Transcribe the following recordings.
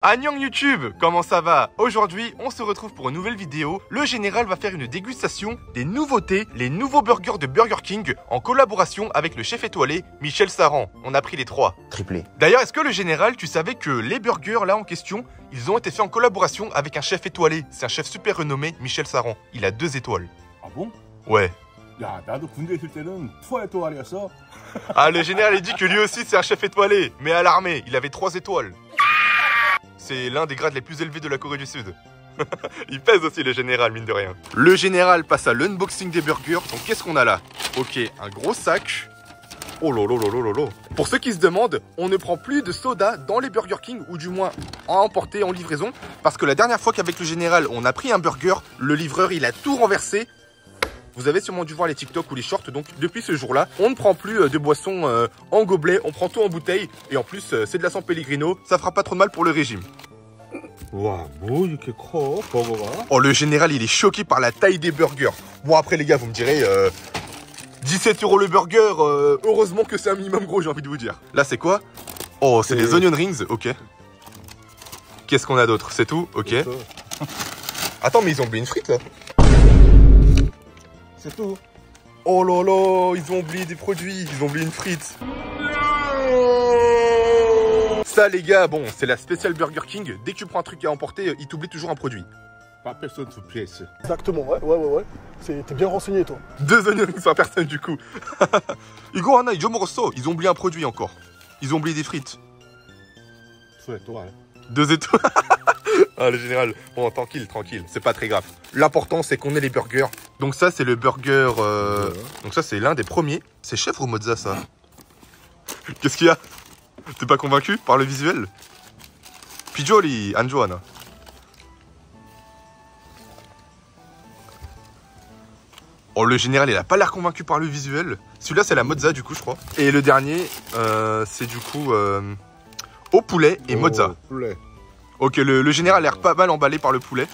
Annyeong YouTube, comment ça va? Aujourd'hui, on se retrouve pour une nouvelle vidéo. Le général va faire une dégustation des nouveautés, les nouveaux burgers de Burger King en collaboration avec le chef étoilé Michel Saran. On a pris les 3. Triplé. D'ailleurs, est-ce que le général, tu savais que les burgers là en question, ils ont été faits en collaboration avec un chef étoilé? C'est un chef super renommé, Michel Saran. Il a 2 étoiles. 아 bon? Ouais. 야, 나도 군대 있을 때는 투어 에토알이었어. Ah, le général, il dit que lui aussi c'est un chef étoilé, mais à l'armée, il avait 3 étoiles. C'est l'un des grades les plus élevés de la Corée du Sud. Il pèse aussi le général, mine de rien. Le général passe à l'unboxing des burgers. Donc qu'est-ce qu'on a là? Ok, un gros sac. Oh lolo lolo lolo. Pour ceux qui se demandent, on ne prend plus de soda dans les Burger King, ou du moins à emporter en livraison. Parce que la dernière fois qu'avec le général, on a pris un burger, le livreur, il a tout renversé. Vous avez sûrement dû voir les TikTok ou les shorts, donc depuis ce jour-là, on ne prend plus de boissons en gobelet, on prend tout en bouteille. Et en plus, c'est de la San Pellegrino, ça fera pas trop de mal pour le régime. 와, 뭐 이렇게 커 버거가? Oh, le général, il est choqué par la taille des burgers. Bon, après les gars, vous me direz, 17 € le burger, heureusement que c'est un minimum gros, j'ai envie de vous dire. Là, c'est quoi? Oh, c'est des onion rings, ok. Qu'est-ce qu'on a d'autre? C'est tout? Ok. Attends, mais ils ont oublié une frite, là. C'est tout. Oh là là, ils ont oublié des produits, ils ont oublié une frite. Ça les gars, bon, c'est la spéciale Burger King. Dès que tu prends un truc à emporter, il t'oublie toujours un produit. Pas personne sous pièce. Exactement, ouais. T'es bien renseigné, toi. 2 oignons rings par personne du coup. Igo Hana, Ijo Moroso, ils ont oublié un produit encore. Ils ont oublié des frites. 투어 에토알. 2 étoiles. Ah, le général, bon, tranquille, c'est pas très grave. L'important, c'est qu'on ait les burgers. Donc ça, c'est le burger... Donc ça, c'est l'un des premiers. C'est chèvre ou mozza, ça? Qu'est-ce qu'il y a? T'es pas convaincu par le visuel? Pijoli, Anjoana. Oh, le général, il a pas l'air convaincu par le visuel. Celui-là, c'est la mozza, du coup, je crois. Et le dernier, c'est du coup... au poulet et mozza. poulet. Ok, le général a l'air pas mal emballé par le poulet.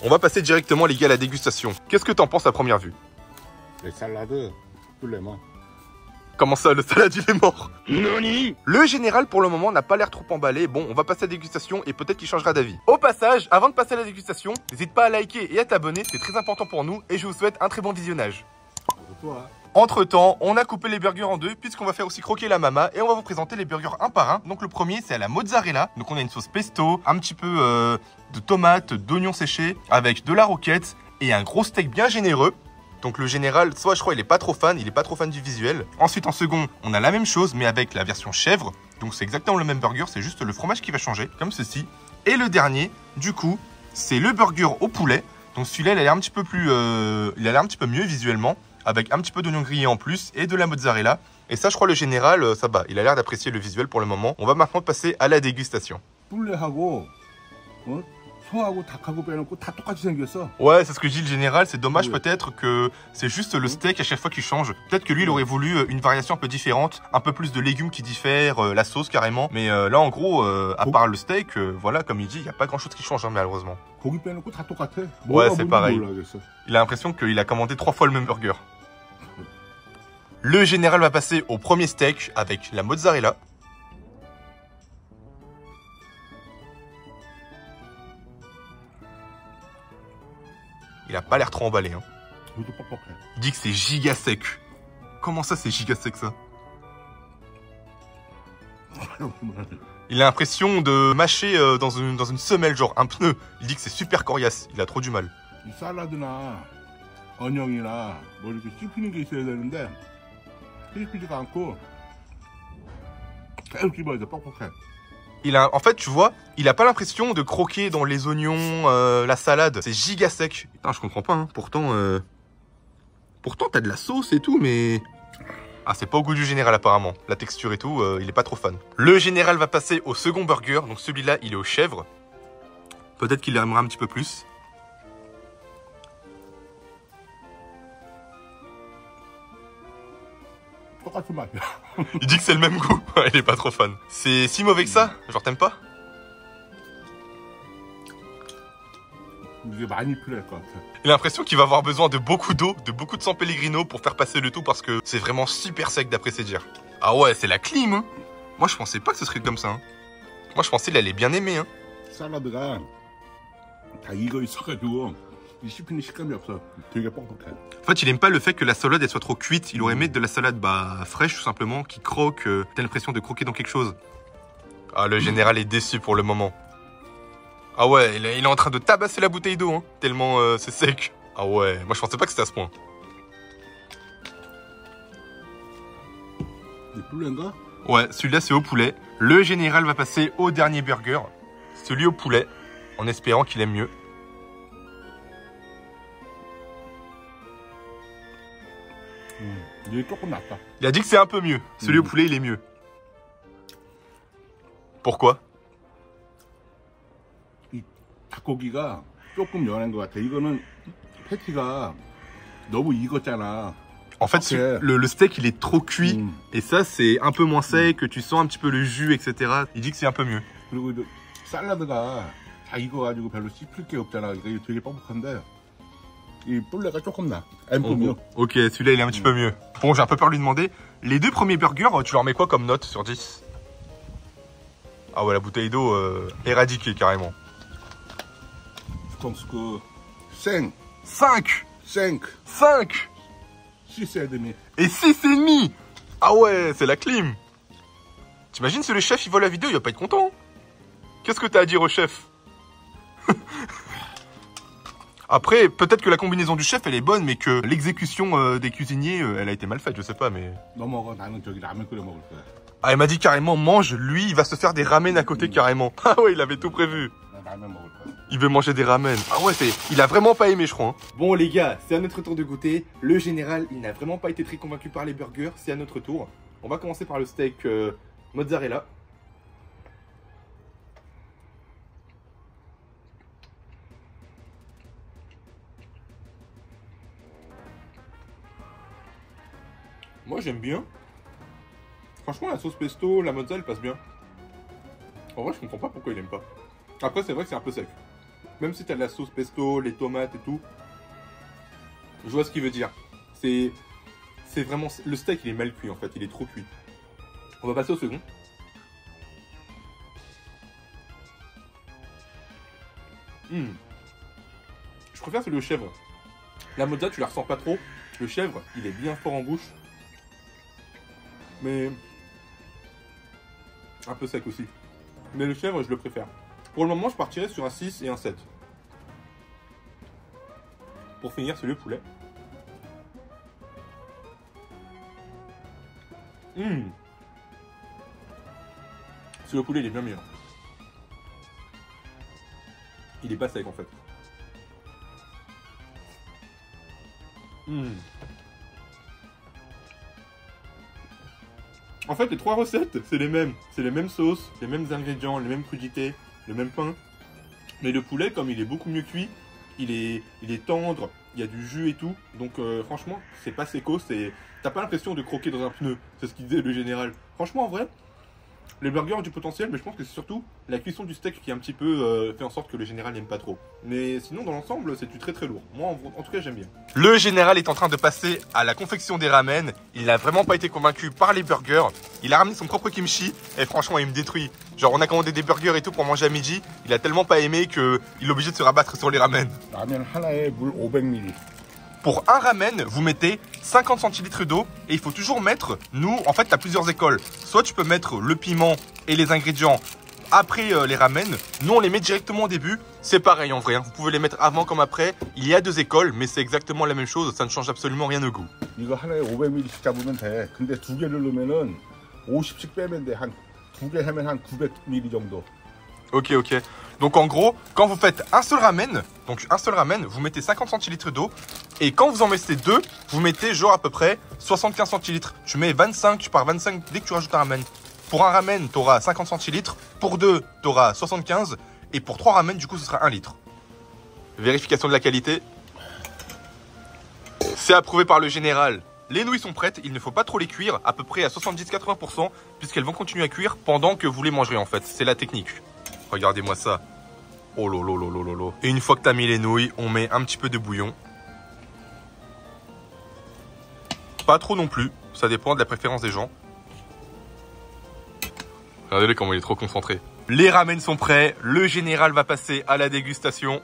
On va passer directement, les gars, à la dégustation. Qu'est-ce que t'en penses à première vue? Les salades, poulet mort. Comment ça, le salade, il est mort? Nani? Le général, pour le moment, n'a pas l'air trop emballé. Bon, on va passer à la dégustation et peut-être qu'il changera d'avis. Au passage, avant de passer à la dégustation, n'hésite pas à liker et à t'abonner, c'est très important pour nous. Et je vous souhaite un très bon visionnage. Toi. Entre temps, on a coupé les burgers en deux, puisqu'on va faire aussi croquer la mama. Et on va vous présenter les burgers un par un. Donc le premier, c'est à la mozzarella. Donc on a une sauce pesto, un petit peu de tomates, d'oignons séchés, avec de la roquette et un gros steak bien généreux. Donc le général, soit je crois il est pas trop fan du visuel. Ensuite en second, on a la même chose mais avec la version chèvre. Donc c'est exactement le même burger, c'est juste le fromage qui va changer, comme ceci. Et le dernier, du coup, c'est le burger au poulet. Donc celui-là, il a l'air un petit peu plus, il a l'air un petit peu mieux visuellement, avec un petit peu d'oignon grillé en plus et de la mozzarella. Et ça, je crois le général, ça va. Il a l'air d'apprécier le visuel pour le moment. On va maintenant passer à la dégustation. poulet하고 소하고 닭하고 빼놓고 다 똑같이 생겼어. Ouais, c'est ce que dit le général. C'est dommage peut-être que c'est juste le steak à chaque fois qui change. Peut-être que lui, il aurait voulu une variation un peu différente, un peu plus de légumes qui diffèrent, la sauce carrément. Mais là, en gros, à part le steak, voilà, comme il dit, il n'y a pas grand-chose qui change, hein, malheureusement. 고기 빼놓고 다 똑같아. Ouais, c'est pareil. 몰라겠어. Il a l'impression qu'il a commandé 3 fois le même burger. Le général va passer au premier steak avec la mozzarella. Il a pas l'air trop emballé, hein. 고기도 뻑뻑해. Il dit que c'est giga sec. Comment ça, c'est giga sec, ça? Il a l'impression de mâcher dans une semelle, genre un pneu. Il dit que c'est super coriace. Il a trop du mal. 이 샐러드나 어녕이나 뭐 이렇게 씹히는 게 있어야 되는데 씹히지가 않고 계속 씹어야 돼. 뻑뻑해. En fait, tu vois, il a pas l'impression de croquer dans les oignons, la salade. C'est giga sec. Putain, je comprends pas, hein. Pourtant, t'as de la sauce et tout, mais... Ah, c'est pas au goût du général, apparemment. La texture et tout, il est pas trop fan. Le général va passer au second burger. Donc celui-là, il est aux chèvres. Peut-être qu'il aimera un petit peu plus. 똑같은 맛이야. Il dit que c'est le même goût. Il est pas trop fan. C'est si mauvais que ça? Genre, t'aimes pas? 이게 많이 필요할 것 같아. Il a l'impression qu'il va avoir besoin de beaucoup d'eau, de beaucoup de San Pellegrino pour faire passer le tout parce que c'est vraiment super sec d'après ses dires. Ah ouais, c'est la clim, hein. Moi, je pensais pas que ce serait comme ça, hein. Moi, je pensais qu'il allait bien aimer. Hein. 샐러드가 다 익어 있어가지고 이 씹히는 식감이 없어. 되게 뻑뻑해. En fait, il aime pas le fait que la salade elle soit trop cuite. Il aurait aimé de la salade fraîche tout simplement, qui croque. T'as l'impression de croquer dans quelque chose. Ah, le général est déçu pour le moment. Ah ouais, il est en train de tabasser la bouteille d'eau, hein, tellement c'est sec. Ah ouais, moi je pensais pas que c'était à ce point. 이 뿔렌가? Ouais, celui-là c'est au poulet. Le général va passer au dernier burger, celui au poulet, en espérant qu'il aime mieux. 이게 조금 낫다. Il a dit que c'est un peu mieux. Celui au poulet, il est mieux. Pourquoi? 이 닭고기가 조금 연한 것 같아. 이거는 패티가 너무 익었잖아. En fait, le steak, il est trop cuit. Et ça, c'est un peu moins sec, tu sens un petit peu le jus, etc. Il dit que c'est un peu mieux. 그리고 샐러드가 다 익어가지고 별로 씹힐 게 없잖아. 이게 되게 뻑뻑한데 이 뿔레가 조금 나. Un peu mieux. Ok, celui-là, il est un petit peu mieux. Bon, j'ai un peu peur de lui demander. Les deux premiers burgers, tu leur mets quoi comme note sur 10? Ah ouais, la bouteille d'eau éradiquée, carrément. Je pense que 5. 5 5. 5 6,5. Et 6,5. Ah ouais, c'est la clim. T'imagines si le chef, il voit la vidéo, il va pas être content. Qu'est-ce que t'as à dire au chef? Après, peut-être que la combinaison du chef, elle est bonne, mais que l'exécution des cuisiniers, elle a été mal faite, je sais pas, mais... 너 먹어. 나는 저기 라면 끓여 먹을 거야. Ah, il m'a dit carrément, mange, lui, il va se faire des ramen à côté, carrément. Ah ouais, il avait tout prévu. 나 라면 먹을 거야. Il veut manger des ramen. Ah ouais, il a vraiment pas aimé, je crois. Hein. Bon, les gars, c'est à notre tour de goûter. Le général, il n'a vraiment pas été très convaincu par les burgers. C'est à notre tour. On va commencer par le steak mozzarella. Moi, j'aime bien. Franchement, la sauce pesto, la mozzarella, elle passe bien. En vrai, je comprends pas pourquoi il aime pas. Après, c'est vrai que c'est un peu sec. Même si t'as de la sauce pesto, les tomates et tout. Je vois ce qu'il veut dire. C'est vraiment... Le steak, il est mal cuit, en fait. Il est trop cuit. On va passer au second. Je préfère celui au chèvre. La mozzarella, tu la ressens pas trop. Le chèvre, il est bien fort en bouche. Mais... un peu sec aussi. Mais le chèvre, je le préfère. Pour le moment, je partirai sur un 6 et un 7. Pour finir, celui au poulet. Celui au poulet, il est bien meilleur. Il est pas sec en fait. En fait, les trois recettes, c'est les mêmes. C'est les mêmes sauces, les mêmes ingrédients, les mêmes crudités, le même pain. Mais le poulet, comme il est beaucoup mieux cuit, il est tendre, il y a du jus et tout. Donc franchement, c'est pas séco, t'as pas l'impression de croquer dans un pneu. C'est ce qu'il disait le général. Franchement, en vrai, les burgers ont du potentiel, mais je pense que c'est surtout la cuisson du steak qui a un petit peu fait en sorte que le général n'aime pas trop. Mais sinon, dans l'ensemble, c'est du très très lourd. Moi, en tout cas, j'aime bien. Le général est en train de passer à la confection des ramen. Il n'a vraiment pas été convaincu par les burgers. Il a ramené son propre kimchi et franchement, il me détruit. Genre, on a commandé des burgers et tout pour manger à midi. Il a tellement pas aimé qu'il est obligé de se rabattre sur les ramen. 라면 하나에 물 500ml. Pour un ramen, vous mettez 50 centilitres d'eau et il faut toujours mettre, nous, en fait, tu as plusieurs écoles. Soit tu peux mettre le piment et les ingrédients après les ramen. Nous, on les met directement au début. C'est pareil en vrai, hein. Vous pouvez les mettre avant comme après. Il y a deux écoles, mais c'est exactement la même chose. Ça ne change absolument rien au goût. 이거 하나에 500ml씩 잡으면 돼. 근데 두 개를 넣으면은 50씩 빼면 돼. 한 두 개 하면 한 900ml 정도. Ok, ok. Donc en gros, quand vous faites un seul ramen, vous mettez 50 centilitres d'eau. Et quand vous en mettez deux, vous mettez genre à peu près 75 centilitres. Tu mets 25, tu pars 25 dès que tu rajoutes un ramen. Pour un ramen, tu auras 50 centilitres. Pour deux, tu auras 75. Et pour 3 ramen, du coup, ce sera 1 litre. Vérification de la qualité. C'est approuvé par le général. Les nouilles sont prêtes, il ne faut pas trop les cuire, à peu près à 70-80%, puisqu'elles vont continuer à cuire pendant que vous les mangerez en fait. C'est la technique. Regardez-moi ça. Oh lolo lolo lolo. Et une fois que tu as mis les nouilles, on met un petit peu de bouillon. Pas trop non plus, ça dépend de la préférence des gens. Regardez-le comment il est trop concentré. Les ramen sont prêts, le général va passer à la dégustation.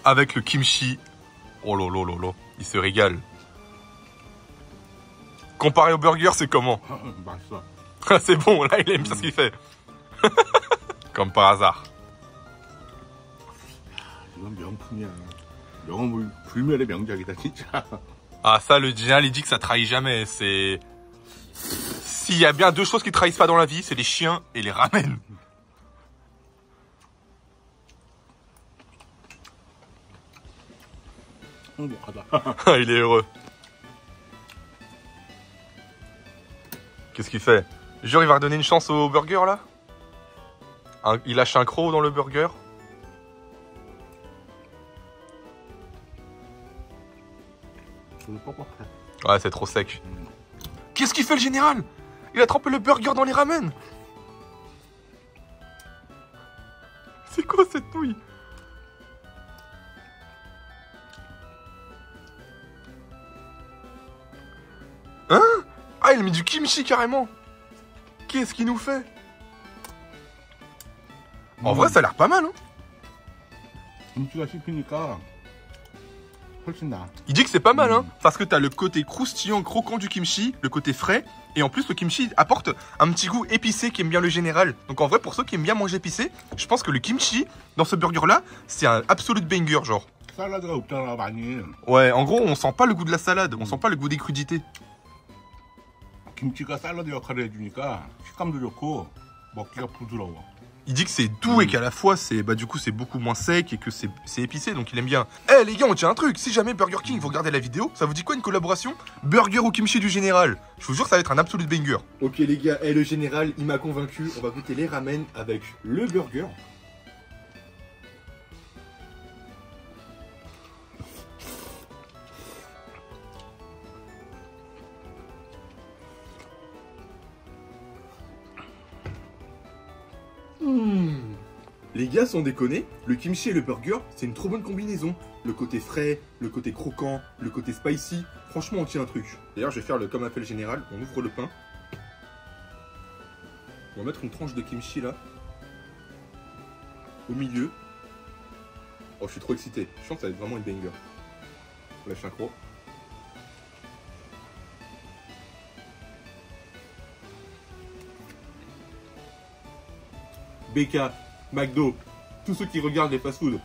Avec le kimchi. Oh là là là là, il se régale. Comparé au burger, c'est comment? 맛있어. C'est bon, là il aime bien ce qu'il fait. Comme par hasard. 이건 명품이야. 영어 불멸의 명작이다 진짜. Ah ça, le général il dit que ça trahit jamais. C'est... S'il y a bien deux choses qui trahissent pas dans la vie, c'est les chiens et les ramen. 행복하다. Il est heureux. Qu'est-ce qu'il fait? Genre il va redonner une chance au burger là? Il lâche un croc dans le burger? Ouais, c'est trop sec. Qu'est-ce qu'il fait le général? Il a trempé le burger dans les ramen. C'est quoi cette nouille? Hein? Ah, il a mis du kimchi carrément. Qu'est-ce qu'il nous fait? En vrai, ça a l'air pas mal, hein? 김치가 씹히니까 훨씬 나아. Il dit que c'est pas mal, hein? Parce que t'as le côté croustillant, croquant du kimchi, le côté frais, et en plus le kimchi apporte un petit goût épicé qui aime bien le général. Donc en vrai, pour ceux qui aiment bien manger épicé, je pense que le kimchi dans ce burger-là, c'est un absolute banger, genre. 샐러드가 없잖아 많이. Ouais, en gros, on sent pas le goût de la salade, on sent pas le goût des crudités. 김치가 샐러드 역할을 해주니까 식감도 좋고 먹기가 부드러워. Il dit que c'est doux et qu'à la fois, c'est du coup, c'est beaucoup moins sec et que c'est épicé, donc il aime bien. Eh les gars, on tient un truc, si jamais Burger King, vous regardez la vidéo, ça vous dit quoi une collaboration? Burger au kimchi du général. Je vous jure, ça va être un absolu banger. Ok les gars, le général, il m'a convaincu, on va goûter les ramen avec le burger. Les gars, sans déconner, le kimchi et le burger, c'est une trop bonne combinaison. Le côté frais, le côté croquant, le côté spicy. Franchement, on tient un truc. D'ailleurs, je vais faire comme a fait le général. On ouvre le pain. On va mettre une tranche de kimchi là. Au milieu. Oh, je suis trop excité. Je sens que ça va être vraiment une banger. On lâche un croc. BK, McDo, tous ceux qui regardent les fast-food,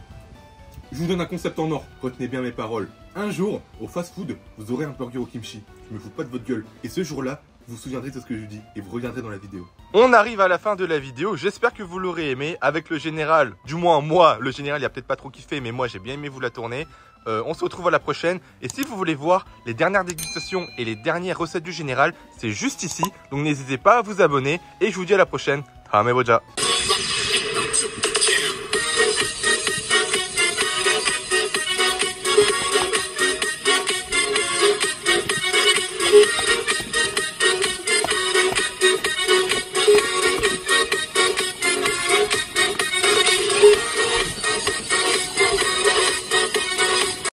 je vous donne un concept en or, retenez bien mes paroles. Un jour, au fast-food, vous aurez un burger au kimchi. Je me fous pas de votre gueule. Et ce jour-là, vous vous souviendrez de ce que je dis et vous reviendrez dans la vidéo. On arrive à la fin de la vidéo, j'espère que vous l'aurez aimé avec le général. Du moins, moi, le général, il a peut-être pas trop kiffé, mais moi, j'ai bien aimé vous la tourner. On se retrouve à la prochaine. Et si vous voulez voir les dernières dégustations et les dernières recettes du général, c'est juste ici. Donc n'hésitez pas à vous abonner et je vous dis à la prochaine. Hameboja.